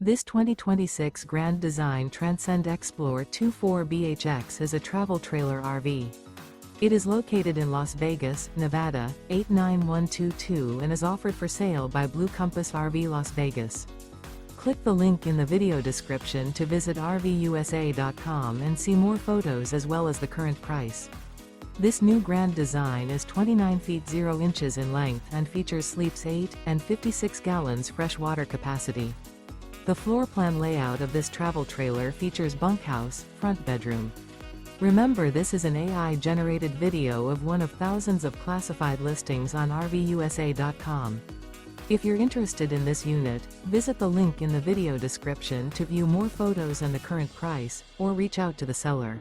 This 2026 Grand Design Transcend Xplor 24BHX is a travel trailer RV. It is located in Las Vegas, Nevada, 89122 and is offered for sale by Blue Compass RV Las Vegas. Click the link in the video description to visit RVUSA.com and see more photos as well as the current price. This new Grand Design is 29 feet 0 inches in length and features sleeps 8 and 56 gallons fresh water capacity. The floor plan layout of this travel trailer features bunkhouse, front bedroom. Remember, this is an AI-generated video of one of thousands of classified listings on RVUSA.com. If you're interested in this unit, visit the link in the video description to view more photos and the current price, or reach out to the seller.